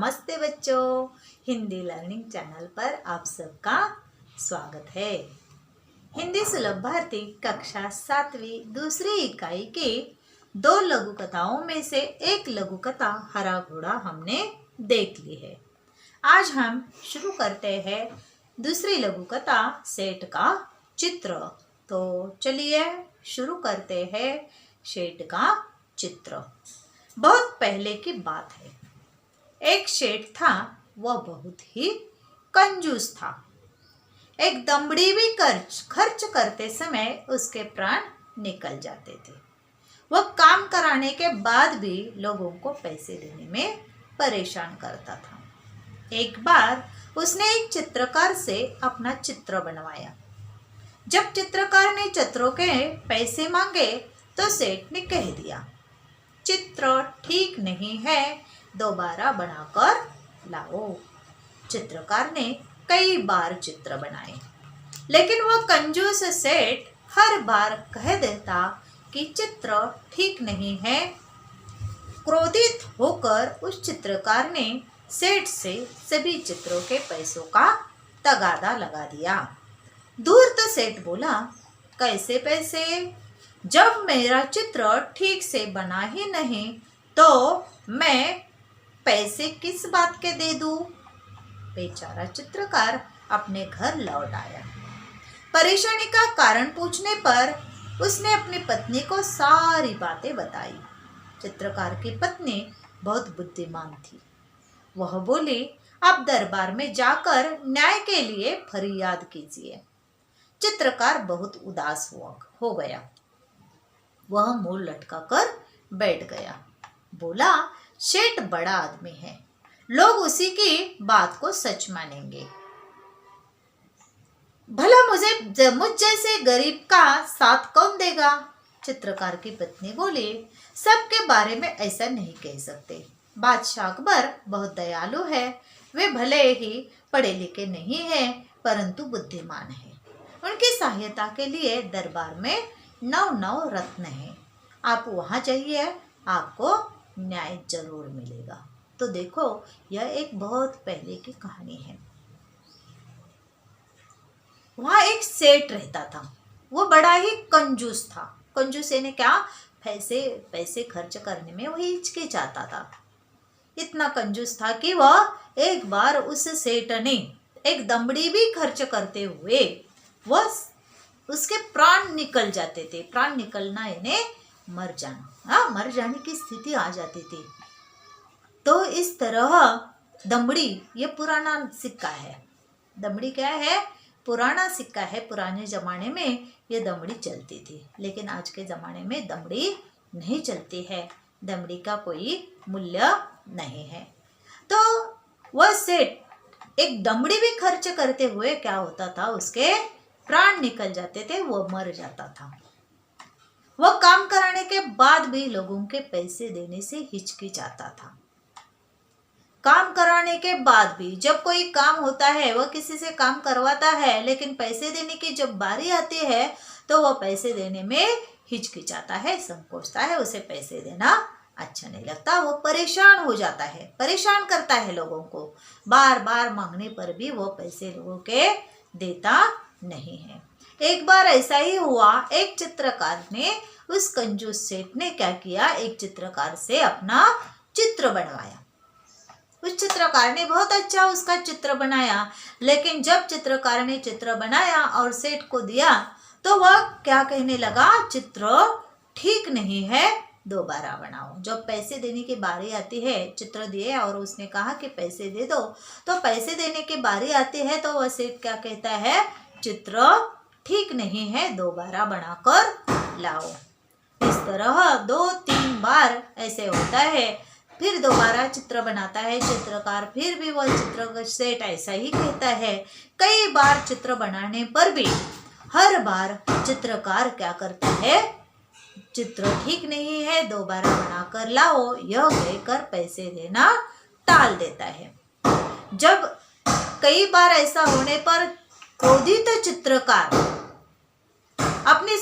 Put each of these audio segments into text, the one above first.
नमस्ते बच्चों, Hindi learning channel पर आप सबका स्वागत है। हिंदी सुलभ भारती कक्षा 7वीं दूसरी इकाई की 2 लघु कथाओं में से एक लघु कथा हरा घोड़ा हमने देख ली है। आज हम शुरू करते हैं दूसरी लघु कथा सेठ का चित्र। तो चलिए शुरू करते हैं सेठ का चित्र। बहुत पहले की बात है। एक सेठ था, वह बहुत ही कंजूस था। एक दमड़ी भी खर्च करते समय उसके प्राण निकल जाते थे। वह काम कराने के बाद भी लोगों को पैसे देने में परेशान करता था। एक बार उसने एक चित्रकार से अपना चित्र बनवाया। जब चित्रकार ने चित्रों के पैसे मांगे तो सेठ ने कह दिया, चित्र ठीक नहीं है, दोबारा बनाकर लाओ। चित्रकार ने कई बार चित्र बनाए, लेकिन वह कंजूस सेठ हर बार कह देता कि चित्र ठीक नहीं है। क्रोधित होकर उस चित्रकार ने सेठ से सभी चित्रों के पैसों का तगादा लगा दिया। धूर्त सेठ बोला, कैसे पैसे? जब मेरा चित्र ठीक से बना ही नहीं तो मैं पैसे किस बात के दे दूं? बेचारा चित्रकार अपने घर लौट आया। परेशानी का कारण पूछने पर उसने अपनी पत्नी को सारी बातें बताई। चित्रकार की पत्नी बहुत बुद्धिमान थी। वह बोली, आप दरबार में जाकर न्याय के लिए फरियाद कीजिए। चित्रकार बहुत उदास हो गया। वह मुंह लटकाकर बैठ गया। बोला, सेठ बड़ा आदमी है, लोग उसी की बात को सच मानेंगे। भला मुझ जैसे गरीब का साथ कौन देगा? चित्रकार की पत्नी बोली, सबके बारे में ऐसा नहीं कह सकते। बादशाह अकबर बहुत दयालु है। वे भले ही पढ़े लिखे नहीं हैं, परंतु बुद्धिमान है। उनकी सहायता के लिए दरबार में 9 रत्न हैं। आप वहां जाइए, आपको न्याय जरूर मिलेगा। तो देखो, यह एक बहुत पहले की कहानी है। वहां एक सेठ रहता था। वो बड़ा ही कंजूस था। कंजूस यानी क्या? पैसे खर्च करने में वही हिचकिचाता था। इतना कंजूस था कि वह एक बार उस सेठ ने एक दमड़ी भी खर्च करते हुए वह उसके प्राण निकल जाते थे। प्राण निकलना यानी मर जाना। मर जाने की स्थिति आ जाती थी। तो इस तरह दमड़ी, ये पुराना सिक्का है। दमड़ी क्या है? पुराना सिक्का है। पुराने जमाने में ये दमड़ी चलती थी, लेकिन आज के जमाने में दमड़ी नहीं चलती है। दमड़ी का कोई मूल्य नहीं है। तो वह सेठ एक दमड़ी भी खर्च करते हुए क्या होता था, उसके प्राण निकल जाते थे, वो मर जाता था। वह काम कराने के बाद भी लोगों के पैसे देने से हिचकिचाता था। काम कराने के बाद भी जब कोई काम होता है, वह किसी से काम करवाता है, लेकिन पैसे देने की जब बारी आती है तो वह पैसे देने में हिचकिचाता है, संकोचता है। उसे पैसे देना अच्छा नहीं लगता। वो परेशान हो जाता है, परेशान करता है लोगों को। बार बार मांगने पर भी वो पैसे लोगों के देता नहीं है। एक बार ऐसा ही हुआ। एक चित्रकार ने, उस कंजूस सेठ ने क्या किया, एक चित्रकार से अपना चित्र बनवाया। उस चित्रकार ने बहुत अच्छा उसका चित्र बनाया, लेकिन जब चित्रकार ने चित्र बनाया और सेठ को दिया तो वह क्या कहने लगा, चित्र ठीक नहीं है, दोबारा बनाओ। जब पैसे देने की बारी आती है, चित्र दिए और उसने कहा कि पैसे दे दो, तो पैसे देने की बारी आती है तो वह सेठ क्या कहता है, चित्र ठीक नहीं है, दोबारा बनाकर लाओ। इस तरह 2-3 बार ऐसे होता है। फिर दोबारा चित्र बनाता है चित्रकार, फिर भी वह चित्र सेठ ऐसा ही कहता है। कई बार चित्र बनाने पर भी हर बार चित्रकार क्या करता है, चित्र ठीक नहीं है, दोबारा बनाकर लाओ, यह कहकर पैसे देना टाल देता है। जब कई बार ऐसा होने पर क्रोधित चित्रकार अपने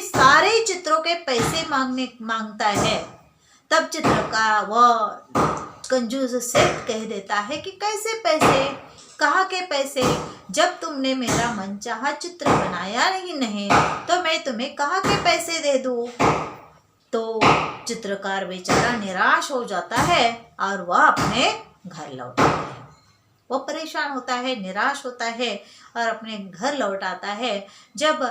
सारे चित्रों के पैसे मांगता है। तब चित्रकार वह कंजूस सेठ कह देता है कि कैसे पैसे, कहाँ के पैसे, जब तुमने मेरा मनचाहा चित्र बनाया ही नहीं तो मैं तुम्हें कहाँ के पैसे दे दूँ। तो चित्रकार बेचारा निराश हो जाता है और वह अपने घर लौटता है। वो परेशान होता है, निराश होता है और अपने घर लौट आता है। जब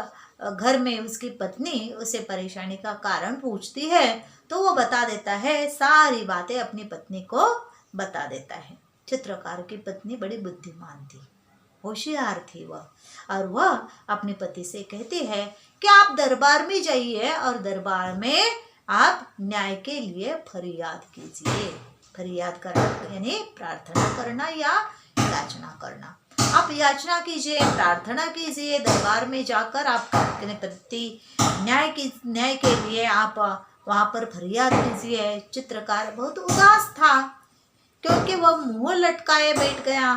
घर में उसकी पत्नी उसे परेशानी का कारण पूछती है तो वो बता देता है, सारी बातें अपनी पत्नी को बता देता है। चित्रकार की पत्नी बड़ी बुद्धिमान थी, होशियार थी वह, और वह अपने पति से कहती है कि आप दरबार में जाइए और दरबार में आप न्याय के लिए फरियाद कीजिए। फरियाद करना यानी प्रार्थना करना या याचना करना। आप याचना कीजिए, प्रार्थना कीजिए, दरबार में जाकर आप अपने प्रति न्याय के लिए आप वहाँ पर फरियाद कीजिए। चित्रकार बहुत उदास था क्योंकि वह मुंह लटकाए बैठ गया,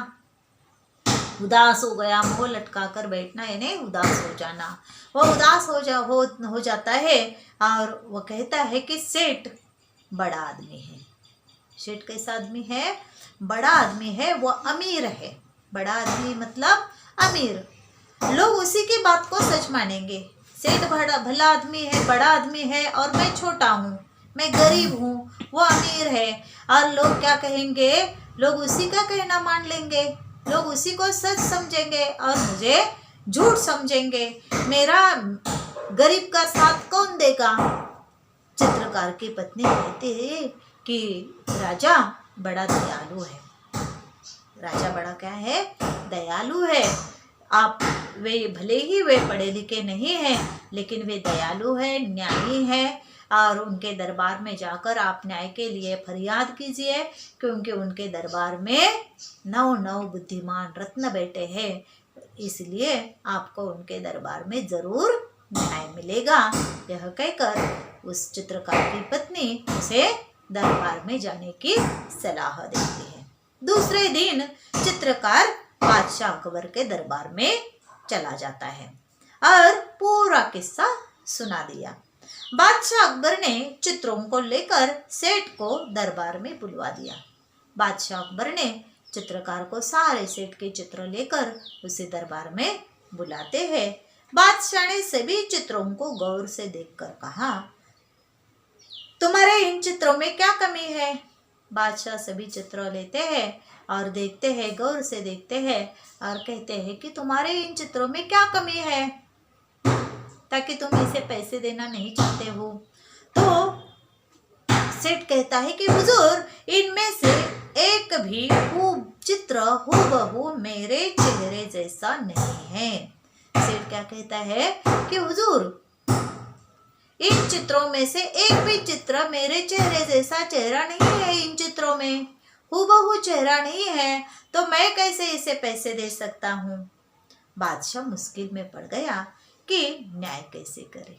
उदास हो गया। मुंह लटका कर बैठना यानी उदास हो जाना। वह उदास हो जाता है और वह कहता है कि सेठ बड़ा आदमी है। सेठ कैसा आदमी है? बड़ा आदमी है, वो अमीर है। बड़ा आदमी मतलब अमीर, लोग उसी की बात को सच मानेंगे। सेठ भला आदमी है, बड़ा आदमी है और मैं छोटा हूँ, मैं गरीब हूँ, वो अमीर है, और लोग क्या कहेंगे? लोग उसी का कहना मान लेंगे, लोग उसी को सच समझेंगे और मुझे झूठ समझेंगे। मेरा गरीब का साथ कौन देगा? चित्रकार की पत्नी कहती है कि राजा बड़ा दयालु है। राजा बड़ा क्या है? दयालु है। आप भले ही वे पढ़े लिखे नहीं हैं, लेकिन वे दयालु है, न्यायी है, और उनके दरबार में जाकर आप न्याय के लिए फरियाद कीजिए, क्योंकि उनके दरबार में 9 बुद्धिमान रत्न बैठे हैं, इसलिए आपको उनके दरबार में जरूर न्याय मिलेगा। यह कहकर उस चित्रकार की पत्नी उसे दरबार में जाने की सलाह देती है। दूसरे दिन चित्रकार बादशाह अकबर के दरबार में चला जाता है और पूरा किस्सा सुना दिया। बादशाह अकबर ने चित्रों को लेकर सेठ को दरबार में बुलवा दिया। बादशाह अकबर ने चित्रकार को सारे सेठ के चित्र लेकर उसे दरबार में बुलाते हैं। बादशाह ने सभी चित्रों को गौर से देखकर कहा, तुम्हारे इन चित्रों में क्या कमी है? बादशाह सभी चित्र लेते हैं और देखते हैं, गौर से देखते हैं और कहते हैं कि तुम्हारे इन चित्रों में क्या कमी है ताकि तुम इसे पैसे देना नहीं चाहते हो। तो सेठ कहता है कि हुजूर, इनमें से एक भी चित्र हूबहू मेरे चेहरे जैसा नहीं है। सेठ क्या कहता है कि हुजूर, इन चित्रों में से एक भी चित्र मेरे चेहरे जैसा चेहरा नहीं है। इन चित्रों में हूबहू चेहरा नहीं है, तो मैं कैसे इसे पैसे दे सकता हूँ। बादशाह मुश्किल में पड़ गया कि न्याय कैसे करे।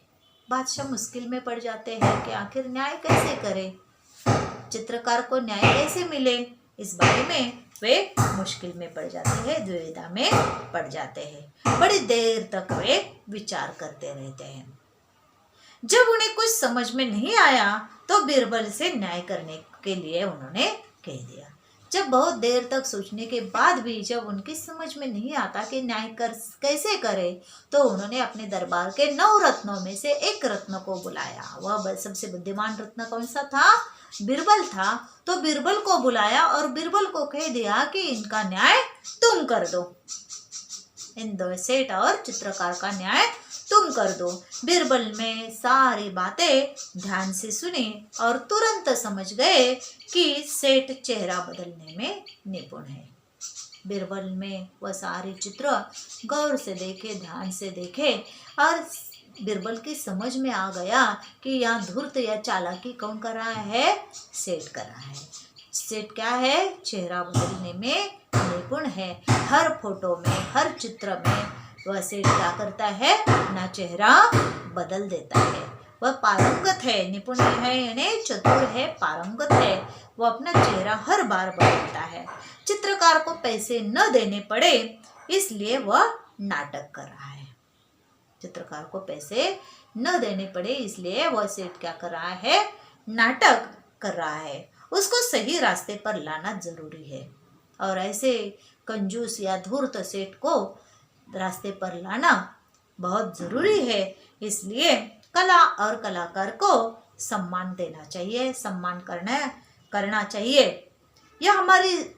बादशाह मुश्किल में पड़ जाते हैं कि आखिर न्याय कैसे करे, चित्रकार को न्याय कैसे मिले। इस बारे में वे मुश्किल में पड़ जाते हैं, दुविधा में पड़ जाते हैं। बड़ी देर तक वे विचार करते रहते हैं। जब उन्हें कुछ समझ में नहीं आया तो बीरबल से न्याय करने के लिए उन्होंने कह दिया। जब बहुत देर तक सोचने के बाद भी जब उनकी समझ में नहीं आता कि न्याय कैसे करे, तो उन्होंने अपने दरबार के 9 रत्नों में से एक रत्न को बुलाया। वह सबसे बुद्धिमान रत्न कौन सा था? बीरबल था। तो बीरबल को बुलाया और बीरबल को कह दिया कि इनका न्याय तुम कर दो, इन दो सेठ और चित्रकार का न्याय तुम कर दो। बीरबल में सारी बातें ध्यान से सुनी और तुरंत समझ गए कि सेठ चेहरा बदलने में निपुण है। बीरबल में वह सारे चित्र गौर से देखे, ध्यान से देखे और बीरबल की समझ में आ गया कि यहाँ धूर्त या चालाकी कौन कर रहा है? सेठ कर रहा है। सेठ क्या है? चेहरा बदलने में निपुण है। हर फोटो में, हर चित्र में वह सेठ क्या करता है? अपना चेहरा बदल देता है। वह पारंगत है, निपुण है यानी चतुर है, पारंगत है। वो अपना चेहरा हर बार बदलता है। चित्रकार को पैसे न देने पड़े इसलिए वह नाटक कर रहा है। चित्रकार को पैसे न देने पड़े इसलिए वह सेठ क्या कर रहा है? नाटक कर रहा है। उसको सही रास्ते पर लाना जरूरी है। और ऐसे कंजूस या धूर्त सेठ को रास्ते पर लाना बहुत जरूरी है। इसलिए कला और कलाकार को सम्मान देना चाहिए, सम्मान करना चाहिए। यह हमारी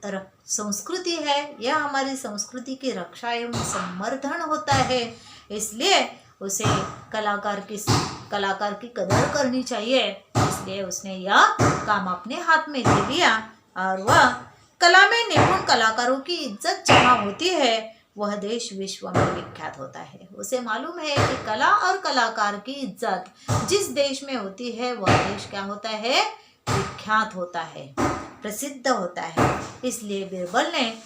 संस्कृति है, यह हमारी संस्कृति की रक्षा एवं संवर्धन होता है। इसलिए उसे कलाकार की कदर करनी चाहिए। इसलिए उसने यह काम अपने हाथ में ले लिया और वह कला में निपुण कलाकारों की इज्जत जहाँ होती है वह देश विश्व में विख्यात होता है। उसे मालूम है कि कला और कलाकार की इज्जत जिस देश में होती है वह देश क्या होता है, विख्यात होता है, प्रसिद्ध होता है। इसलिए बीरबल ने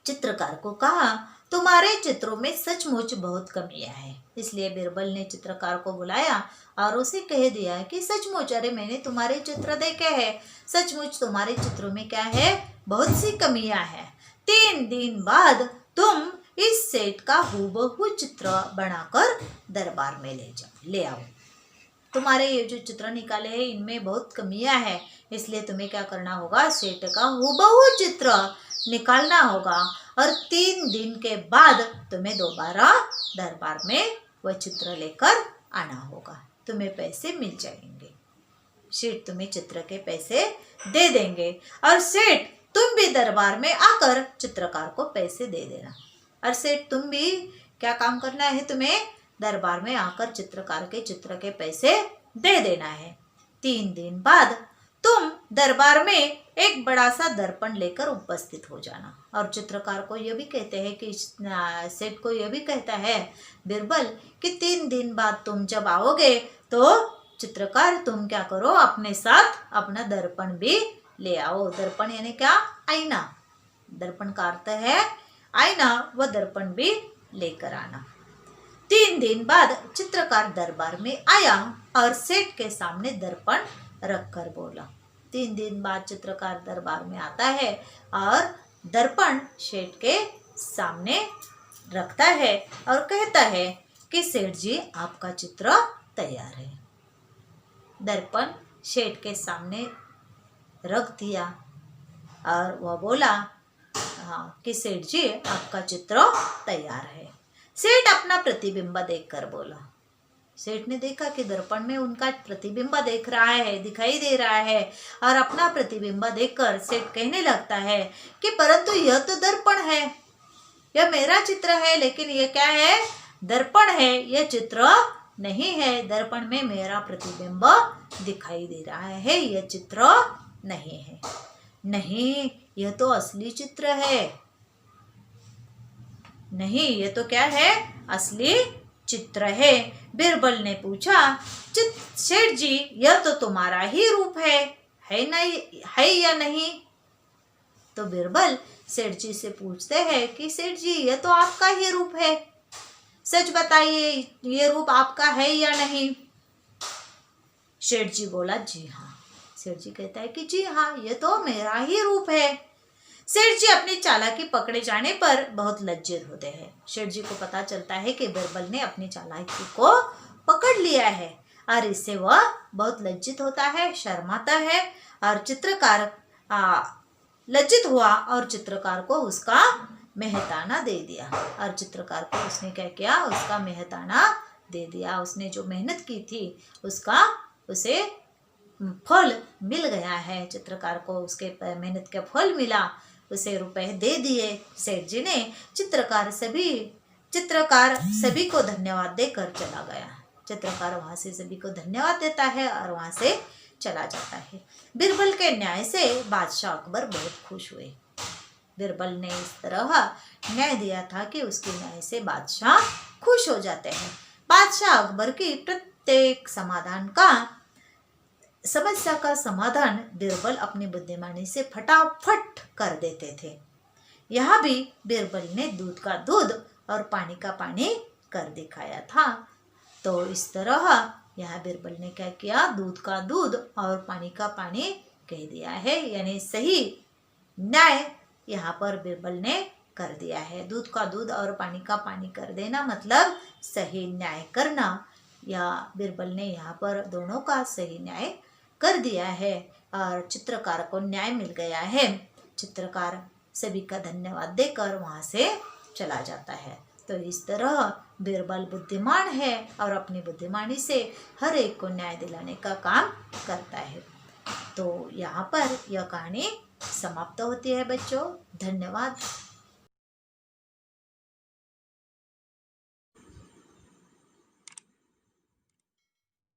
चित्रकार को कहा, तुम्हारे चित्रों में सचमुच बहुत कमियां हैं। इसलिए बीरबल ने चित्रकार को बुलाया और उसे कह दिया कि सचमुच, अरे मैंने तुम्हारे चित्र देखे हैं, सचमुच तुम्हारे चित्रों में क्या है, बहुत सी कमियां हैं। 3 दिन बाद तुम इस सेठ का हूबहू चित्र बनाकर दरबार में ले आओ। तुम्हारे ये जो चित्र निकाले हैं इनमें बहुत कमियां हैं, इसलिए तुम्हें क्या करना होगा, सेठ का हूबहू चित्र निकालना होगा और 3 दिन के बाद तुम्हें दोबारा दरबार में वह चित्र लेकर आना होगा। तुम्हें पैसे मिल जाएंगे, सेठ तुम्हें चित्र के पैसे दे देंगे और सेठ तुम भी दरबार में आकर चित्रकार को पैसे दे देना। और सेठ तुम भी क्या काम करना है, तुम्हें दरबार में आकर चित्रकार के चित्र के पैसे दे देना है। 3 दिन बाद तुम दरबार में एक बड़ा सा दर्पण लेकर उपस्थित हो जाना। और चित्रकार को यह भी कहते हैं कि सेठ को यह भी कहता है बीरबल कि 3 दिन बाद तुम जब आओगे तो चित्रकार तुम क्या करो, अपने साथ अपना दर्पण भी ले आओ। दर्पण यानी क्या, आईना। दर्पण का अर्थ है आईना, वह दर्पण भी लेकर आना। 3 दिन बाद चित्रकार दरबार में आया और सेठ के सामने दर्पण रखकर बोला। 3 दिन बाद चित्रकार दरबार में आता है और दर्पण सेठ के सामने रखता है और कहता है कि सेठ जी आपका चित्र तैयार है। दर्पण सेठ के सामने रख दिया और वह बोला कि सेठ जी आपका चित्र तैयार है। सेठ अपना प्रतिबिंब देखकर बोला। सेठ ने देखा कि दर्पण में उनका प्रतिबिंब दिख रहा है, दिखाई दे रहा है और अपना प्रतिबिंब देखकर सेठ कहने लगता है कि परंतु यह तो दर्पण है, यह मेरा चित्र है, लेकिन यह क्या है, दर्पण है, यह चित्र नहीं है। दर्पण में मेरा प्रतिबिंब दिखाई दे रहा है, यह चित्र नहीं है। नहीं, यह तो असली चित्र है। नहीं, यह तो क्या है, असली चित्र है। बीरबल ने पूछा, सेठ जी यह तो तुम्हारा ही रूप है नहीं, है या नहीं? तो बीरबल सेठ जी से पूछते हैं कि सेठ जी यह तो आपका ही रूप है, सच बताइए ये रूप आपका है या नहीं? सेठ जी बोला जी हाँ। सेठ जी कहता है कि जी हाँ, यह तो मेरा ही रूप है। सेठ जी अपनी चालाकी पकड़े जाने पर बहुत लज्जित होते हैं। सेठ जी को पता चलता है कि बीरबल ने अपनी चालाकी को पकड़ लिया है और इससे वह बहुत लज्जित होता है, शर्माता है और चित्रकार लज्जित हुआ और चित्रकार को उसका मेहताना दे दिया। और चित्रकार को उसने क्या किया, उसका मेहताना दे दिया। उसने जो मेहनत की थी उसका उसे फल मिल गया है। चित्रकार को उसके मेहनत का फल मिला, उसे रुपए दे दिए। सेठ जी ने चित्रकार सभी को धन्यवाद देकर चला गया। चित्रकार वहां से सभी को धन्यवाद देता है और वहां से चला जाता है। बीरबल के न्याय से बादशाह अकबर बहुत खुश हुए। बीरबल ने इस तरह न्याय दिया था कि उसके न्याय से बादशाह खुश हो जाते हैं। बादशाह अकबर की प्रत्येक समस्या का समाधान बीरबल अपनी बुद्धिमानी से फटाफट कर देते थे। यहाँ भी बीरबल ने दूध का दूध और पानी का पानी कर दिखाया था। तो इस तरह यहाँ बीरबल ने क्या किया, दूध का दूध और पानी का पानी कह दिया है, यानी सही न्याय यहाँ पर बीरबल ने कर दिया है। दूध का दूध और पानी का पानी कर देना मतलब सही न्याय करना, या बीरबल ने यहाँ पर दोनों का सही न्याय कर दिया है और चित्रकार को न्याय मिल गया है। चित्रकार सभी का धन्यवाद देकर वहाँ से चला जाता है। तो इस तरह बीरबल बुद्धिमान है और अपनी बुद्धिमानी से हर एक को न्याय दिलाने का काम करता है। तो यहाँ पर यह कहानी समाप्त होती है बच्चों। धन्यवाद।